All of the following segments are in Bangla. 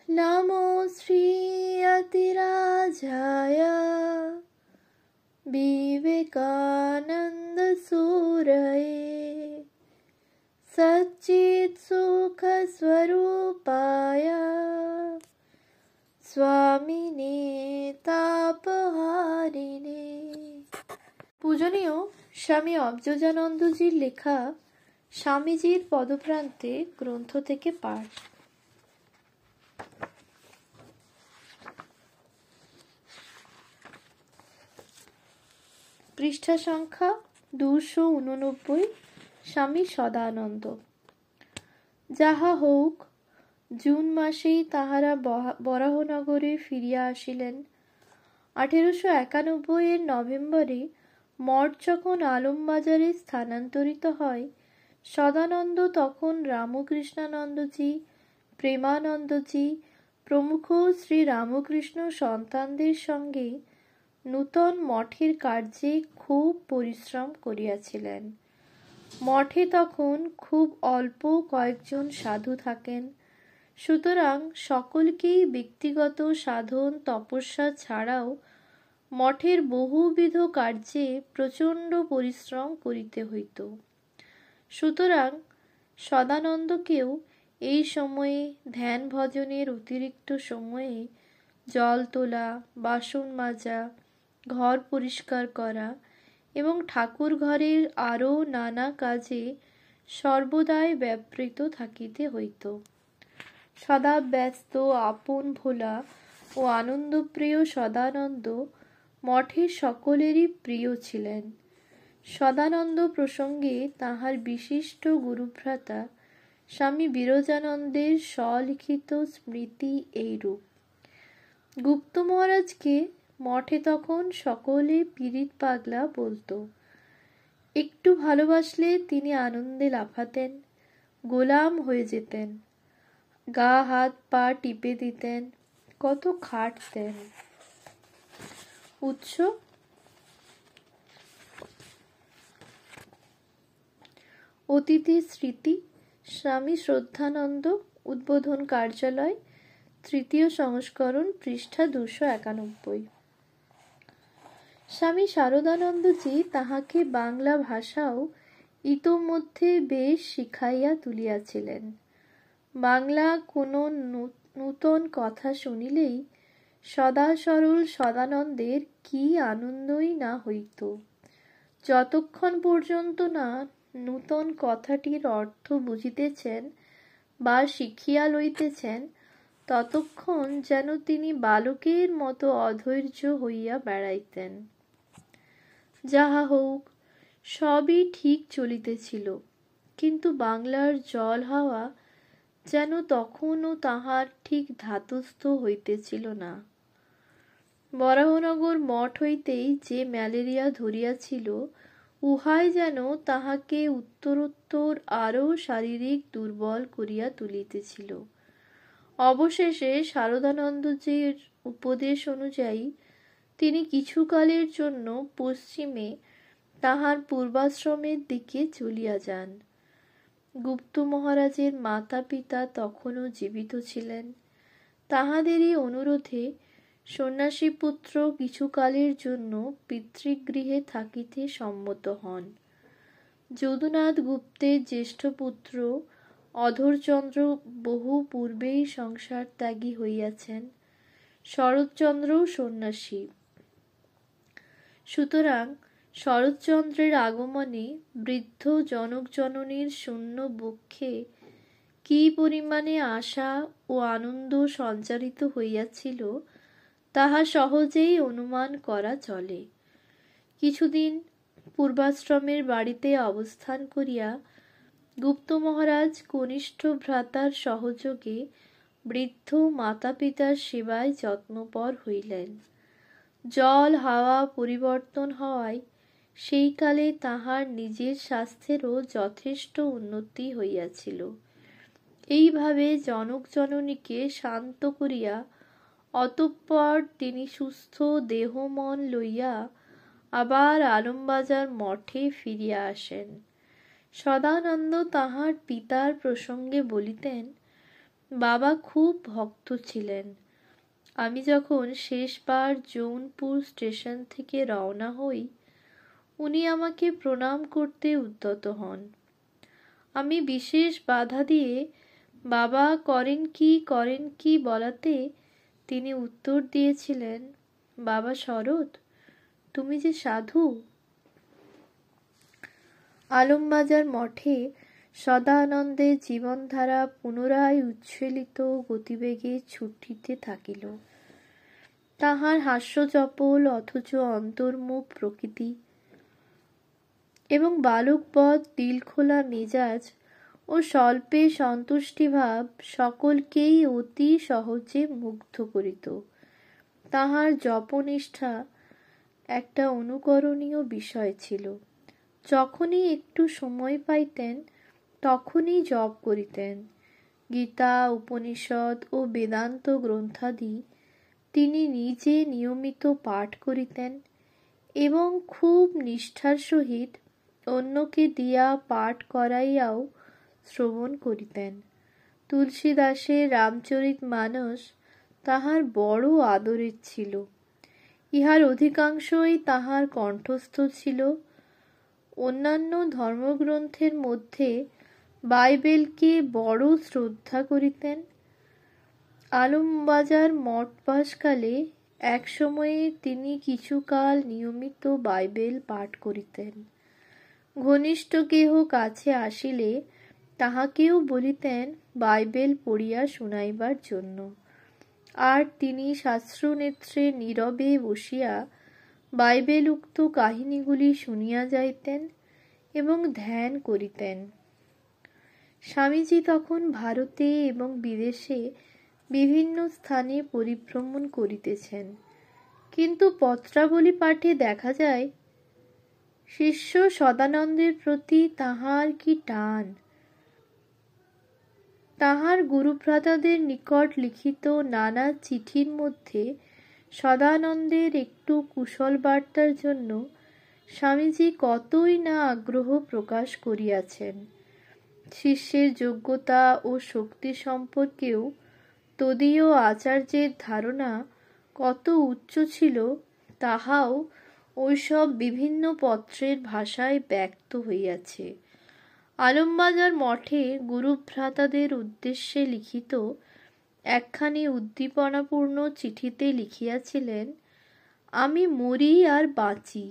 नमो श्रीयतिराजाय विवेकानन्दसूरये सच्चित्सुखस्वरूपाय स्वामिने तापहारिणे। পূজনীয় স্বামী অবজোজানন্দজির লেখা স্বামীজির পদপ্রান্তে গ্রন্থ থেকে পাঠ। পৃষ্ঠা সংখ্যা 289। স্বামী সদানন্দ। যাহা হোক, জুন মাসেই তাহারা বরাহনগরে ফিরিয়া আসিলেন। 1891 নভেম্বরে মঠ যখন আলমবাজারে স্থানান্তরিত হয়, সদানন্দ তখন রামকৃষ্ণানন্দজি, প্রেমানন্দজি প্রমুখ শ্রী রামকৃষ্ণ সন্তানদের সঙ্গে নূতন মঠের কার্যে খুব পরিশ্রম করিয়াছিলেন। মঠে তখন খুব অল্প কয়েকজন সাধু থাকেন, সুতরাং সকলকেই ব্যক্তিগত সাধন তপস্যা ছাড়াও মঠের বহুবিধ কার্যে প্রচণ্ড পরিশ্রম করিতে হইত। সুতরাং সদানন্দকেও এই সময়ে ধ্যান ভজনের অতিরিক্ত সময়ে জল তোলা, বাসন মাজা, ঘর পরিষ্কার করা এবং ঠাকুর ঘরের আরও নানা কাজে সর্বদাই ব্যাপৃত থাকিতে হইত। সদা ব্যস্ত, আপন ভোলা ও আনন্দপ্রিয় সদানন্দ মঠের সকলেরই প্রিয় ছিলেন। সদানন্দ প্রসঙ্গে তাহার বিশিষ্ট গুরুভ্রাতা স্বামী বিরজানন্দের স্বলিখিত স্মৃতি এইরূপ। গুপ্ত মহারাজকে মঠে তখন সকলে পীড়িত পাগলা বলত। একটু ভালোবাসলে তিনি আনন্দে লাফাতেন, গোলাম হয়ে যেতেন, গা হাত পা টিপে দিতেন, কত খাটতেন। উৎস: অতিথি স্মৃতি, স্বামী শ্রদ্ধানন্দ, উদ্বোধন কার্যালয়, 3য় সংস্করণ, পৃষ্ঠা 291। স্বামী শারদানন্দজি তাহাকে বাংলা ভাষাও ইতোমধ্যে বেশ শিখাইয়া তুলিয়াছিলেন। বাংলা কোনো নূতন কথা শুনিলেই সদা সরল সদানন্দের কি আনন্দই না হইত। যতক্ষণ পর্যন্ত না নূতন কথাটির অর্থ বুঝিতেছেন বা শিখিয়া লইতেছেন, ততক্ষণ যেন তিনি বালকের মতো অধৈর্য হইয়া বেড়াইতেন। যাহা হোক, সবই ঠিক চলিতেছিল, কিন্তু বাংলার জল হাওয়া যেন তখনও তাহার ঠিক ধাতস্থ হইতেছিল না। বরাহনগর মঠ হইতেই যে ম্যালেরিয়া ধরিয়াছিল, উহাই যেন তাহাকে উত্তরোত্তর আরও শারীরিক দুর্বল করিয়া তুলিতেছিল। অবশেষে শারদানন্দজির উপদেশ অনুযায়ী তিনি কিছুকালের জন্য পশ্চিমে তাহার পূর্বাশ্রমের দিকে চলিয়া যান। গুপ্ত মহারাজের মাতা পিতা তখনও জীবিত ছিলেন। তাহাদেরই অনুরোধে সন্ন্যাসীপুত্র কিছুকালের জন্য পিতৃগৃহে থাকিতে সম্মত হন। যদুনাথ গুপ্তের জ্যেষ্ঠ পুত্র অধরচন্দ্র বহু পূর্বেই সংসার ত্যাগী হইয়াছেন। শরৎচন্দ্রও সন্ন্যাসী। সুতরাং শরৎচন্দ্রের আগমনে বৃদ্ধ জনক-জননীর শূন্য বক্ষে কি পরিমাণে আশা ও আনন্দ সঞ্চারিত হইয়াছিল, তাহা সহজেই অনুমান করা চলে। কিছুদিন পূর্বাশ্রমের বাড়িতে অবস্থান করিয়া গুপ্ত মহারাজ কনিষ্ঠ ভ্রাতার সহযোগে বৃদ্ধ মাতা পিতার সেবায় যত্নপর হইলেন। জল হাওয়া পরিবর্তন হওয়ায় সেই কালে তাহার নিজের স্বাস্থ্যেরও যথেষ্ট উন্নতি হইয়াছিল। এইভাবে জনক জননীকে শান্ত করিয়া অতঃপর তিনি সুস্থ দেহ মন লইয়া আবার আলমবাজার মঠে ফিরিয়া আসেন। সদানন্দ তাহার পিতার প্রসঙ্গে বলিতেন, বাবা খুব ভক্ত ছিলেন। আমি যখন শেষবার জৌনপুর স্টেশন থেকে রওনা হই, উনি আমাকে প্রণাম করতে উদ্যত হন। আমি বিশেষ বাধা দিয়ে বাবা করেন কি বলাতে তিনি উত্তর দিয়েছিলেন, বাবা শরৎ, তুমি যে সাধু। আলমবাজার মঠে সদানন্দের জীবনধারা পুনরায় উচ্ছ্বলিত গতিবেগে ছুটিতে থাকিল। তাহার হাস্যচপল অথচ অন্তর্মুখ প্রকৃতি এবং বালকবৎ দিলখোলা মেজাজ ও স্বল্পে সন্তুষ্টিভাব সকলকেই অতি সহজে মুগ্ধ করিত। তাহার জপনিষ্ঠা একটা অনুকরণীয় বিষয় ছিল। যখনই একটু সময় পাইতেন তখনই জপ করিতেন। গীতা, উপনিষদ ও বেদান্ত গ্রন্থাদি তিনি নিজে নিয়মিত পাঠ করিতেন এবং খুব নিষ্ঠার সহিত অন্যকে দিয়া পাঠ করাইয়াও শ্রবণ করিতেন। তুলসীদাসের রামচরিতমানস তাহার বড় আদরের ছিল। ইহার অধিকাংশই তাহার কণ্ঠস্থ ছিল। অন্যান্য ধর্মগ্রন্থের মধ্যে বাইবেলকে বড় শ্রদ্ধা করিতেন। আলমবাজার মঠবাসকালে এক সময়ে তিনি কিছুকাল নিয়মিত বাইবেল পাঠ করিতেন। ঘনিষ্ঠ কেহ কাছে আসিলে তাহাকেও বলিতেন বাইবেল পড়িয়া শুনাইবার জন্য, আর তিনি সাশ্রুনেত্রে নীরবে বসিয়া বাইবেল-উক্ত কাহিনীগুলি শুনিয়া যাইতেন এবং ধ্যান করিতেন। স্বামীজি তখন ভারতে এবং বিদেশে বিভিন্ন স্থানে পরিভ্রমণ করিতেছেন, কিন্তু পত্রাবলী পাঠে দেখা যায় শিষ্য সদানন্দের প্রতি তাহার কি টান। তাহার গুরুভ্রাতাদের নিকট লিখিত নানা চিঠির মধ্যে সদানন্দের একটু কুশল বার্তার জন্য স্বামীজি কতই না আগ্রহ প্রকাশ করিয়াছেন। শিষ্যের যোগ্যতা ও শক্তি সম্পর্কেও তদীয় আচার্যের ধারণা কত উচ্চ ছিল তাহাও ওইসব বিভিন্ন পত্রের ভাষায় ব্যক্ত হইয়াছে। আলমবাজার মঠে গুরুভ্রাতাদের উদ্দেশ্যে লিখিত একখানি উদ্দীপনাপূর্ণ চিঠিতে লিখিয়াছিলেন, আমি মরি আর বাঁচি,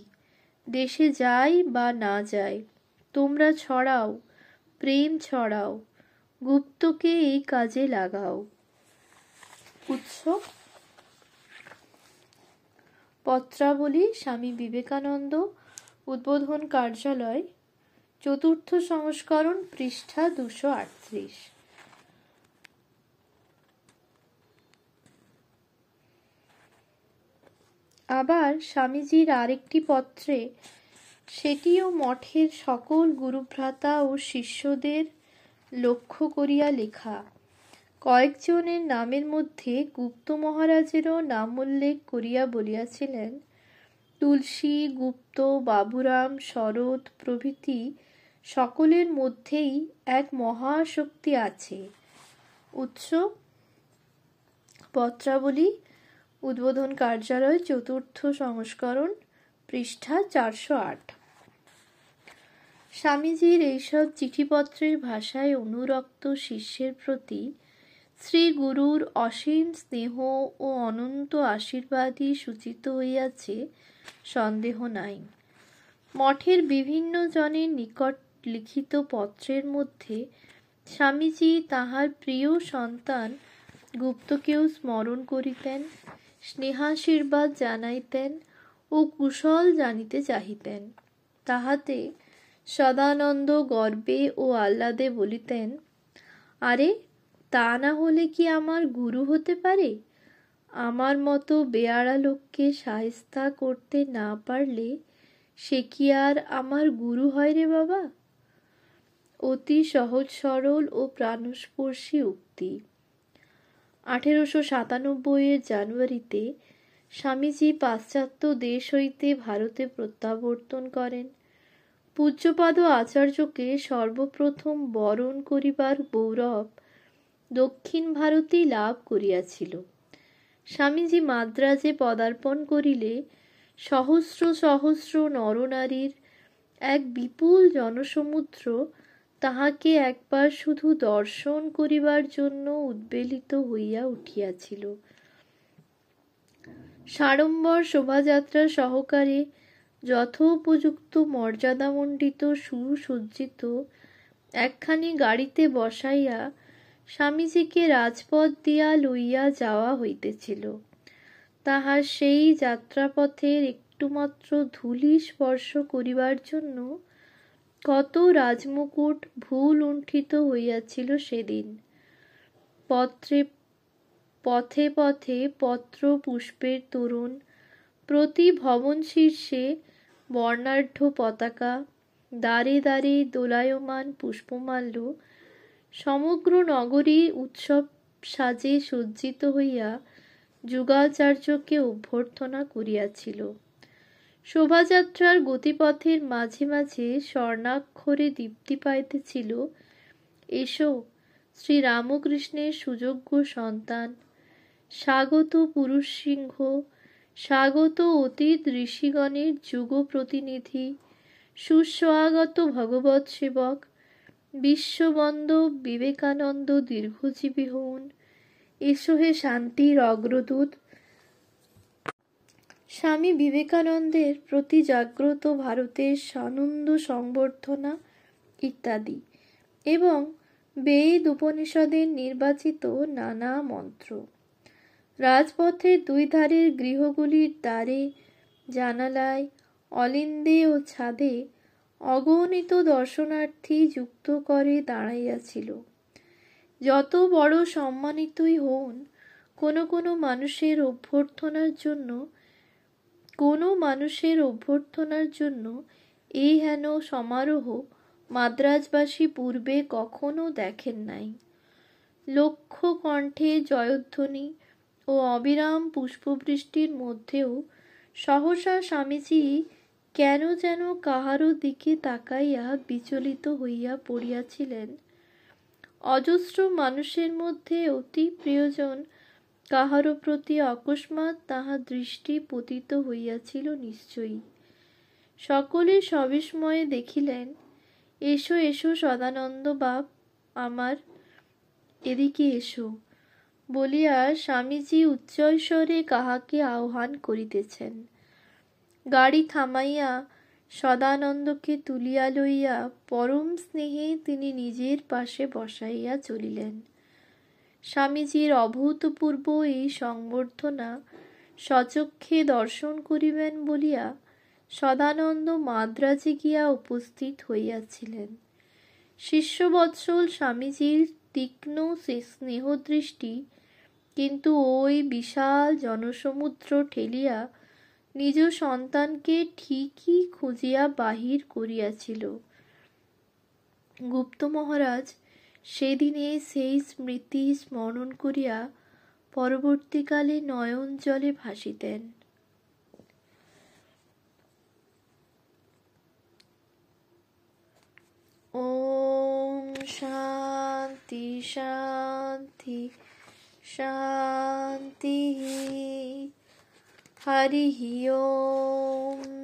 দেশে যাই বা না যাই, তোমরা ছড়াও, প্রেম ছড়াও, গুপ্তকে এই কাজে লাগাও। উৎস পত্রাবলী, স্বামী বিবেকানন্দ, উদ্বোধন কার্যালয়, ৪র্থ সংস্করণ, পৃষ্ঠা ২৩৮। আবার স্বামীজির আরেকটি পত্রে, সেটিও মঠের সকল গুরুভ্রাতা ও শিষ্যদের লক্ষ্য করিয়া লেখা, কয়েকজনের নামের মধ্যে গুপ্ত মহারাজেরও নাম উল্লেখ করিয়া বলিয়াছিলেন, তুলসী, গুপ্ত, বাবুরাম, শরৎ প্রভৃতি সকলের মধ্যেই এক মহাশক্তি আছে। উৎস পত্রাবলী, উদ্বোধন কার্যালয়, ৪র্থ সংস্করণ, পৃষ্ঠা ৪০৮। স্বামীজির এইসব চিঠিপত্রের ভাষায় অনুরক্ত শিষ্যের প্রতি শ্রী গুরুর অসীম স্নেহ ও অনন্ত আশীর্বাদই সূচিত হইয়াছে, সন্দেহ নাই। মঠের বিভিন্ন জনের নিকট লিখিত পত্রের মধ্যে স্বামীজি তাহার প্রিয় সন্তান গুপ্তকেও স্মরণ করিতেন, স্নেহাশীর্বাদ জানাইতেন ও কুশল জানিতে চাহিতেন। তাহাতে সদানন্দ গর্বে ও আহ্লাদে বলিতেন, আরে তা না হলে কি আমার গুরু হতে পারে? আমার মতো বেয়াড়া লোককে শায়েস্তা করতে না পারলে সে কি আর আমার গুরু হয় রে বাবা? অতি সহজ সরল ও প্রাণস্পর্শী উক্তি। 1897 জানুয়ারিতে স্বামীজি পাশ্চাত্য দেশ হইতে ভারতে প্রত্যাবর্তন করেন। পূজ্যপাদ আচার্যকে সর্বপ্রথম বরণ করিবার গৌরব দক্ষিণ ভারতেই লাভ করিয়াছিল। স্বামীজি মাদ্রাজে পদার্পণ করিলে সহস্র সহস্র নরনারীর এক বিপুল জনসমুদ্র তাহাকে একবার শুধু দর্শন করিবার জন্য উদ্বেলিত হইয়া উঠিয়াছিল। সাড়ম্বর শোভাযাত্রা সহকারে যথোপযুক্ত মর্যাদামণ্ডিত সুসজ্জিত একখানি গাড়িতে বসাইয়া স্বামীজিকে রাজপথ দিয়া লইয়া যাওয়া হইতেছিল। তাহার সেই যাত্রাপথের একটুমাত্র ধূলি স্পর্শ করিবার জন্য কত রাজমুকুট ভুল লুণ্ঠিত হইয়াছিল সেদিন। পথে পথে পত্র পুষ্পের তোরণ, প্রতি ভবন শীর্ষে বর্ণাঢ্য পতাকা, দ্বারে দ্বারে দোলায়মান পুষ্পমাল্য, সমগ্র নগরী উৎসব সাজে সজ্জিত হইয়া যুগাচার্যকে অভ্যর্থনা করিয়াছিল। শোভাযাত্রার গতিপথের মাঝে মাঝে স্বর্ণাক্ষরে দীপ্তি পাইতেছিল, এসো শ্রীরামকৃষ্ণের সুযোগ্য সন্তান, স্বাগত পুরুষ সিংহ, স্বাগত অতীত ঋষিগণের যুগ প্রতিনিধি, সুস্বাগত ভগবৎ সেবক, বিশ্ববন্দ বিবেকানন্দ দীর্ঘজীবী হউন, এসো হে শান্তির অগ্রদূত। স্বামী বিবেকানন্দের প্রতি জাগ্রত ভারতের সানন্দ সংবর্ধনা ইত্যাদি এবং বেদ উপনিষদের নির্বাচিত নানা মন্ত্র। রাজপথের দুই ধারের গৃহগুলির দ্বারে, জানালায়, অলিন্দে ও ছাদে অগণিত দর্শনার্থী যুক্ত করে দাঁড়াইয়াছিল। যত বড় সম্মানিতই হউন, কোনো মানুষের অভ্যর্থনার জন্য এই হেন সমারোহ মাদ্রাজবাসী পূর্বে কখনো দেখেন নাই। লক্ষ কণ্ঠে জয়ধ্বনি ও অবিরাম পুষ্পবৃষ্টির মধ্যেও সহসা স্বামীজি কেন যেন কাহারও দিকে তাকাইয়া বিচলিত হইয়া পড়িয়াছিলেন। অজস্র মানুষের মধ্যে অতি প্রিয়জন কাহারও প্রতি অকস্মাৎ তাহার দৃষ্টি পতিত হইয়াছিল নিশ্চয়ই। সকলে সবিস্ময়ে দেখিলেন, এসো এসো সদানন্দ বাপ আমার, এদিকে এসো বলিয়া স্বামীজি উচ্চৈঃস্বরে কাহাকে আহ্বান করিতেছেন। গাড়ি থামাইয়া সদানন্দকে তুলিয়া লইয়া পরম স্নেহে তিনি নিজের পাশে বসাইয়া চলিলেন। স্বামীজির অভূতপূর্ব এই সংবর্ধনা স্বচক্ষে দর্শন করিবেন বলিয়া সদানন্দ মাদ্রাজে গিয়া উপস্থিত হইয়াছিলেন। শিষ্যবৎসল স্বামীজির তীক্ষ্ণ স্নেহদৃষ্টি কিন্তু ওই বিশাল জনসমুদ্র ঠেলিয়া নিজ সন্তানকে ঠিকই খুঁজিয়া বাহির করিয়াছিল। গুপ্ত মহারাজ সেদিনে সেই স্মৃতি স্মরণ করিয়া পরবর্তীকালে নয়ন জলে ভাসিতেন। ওম শান্তি শান্তি শান্তি। হরি ওম।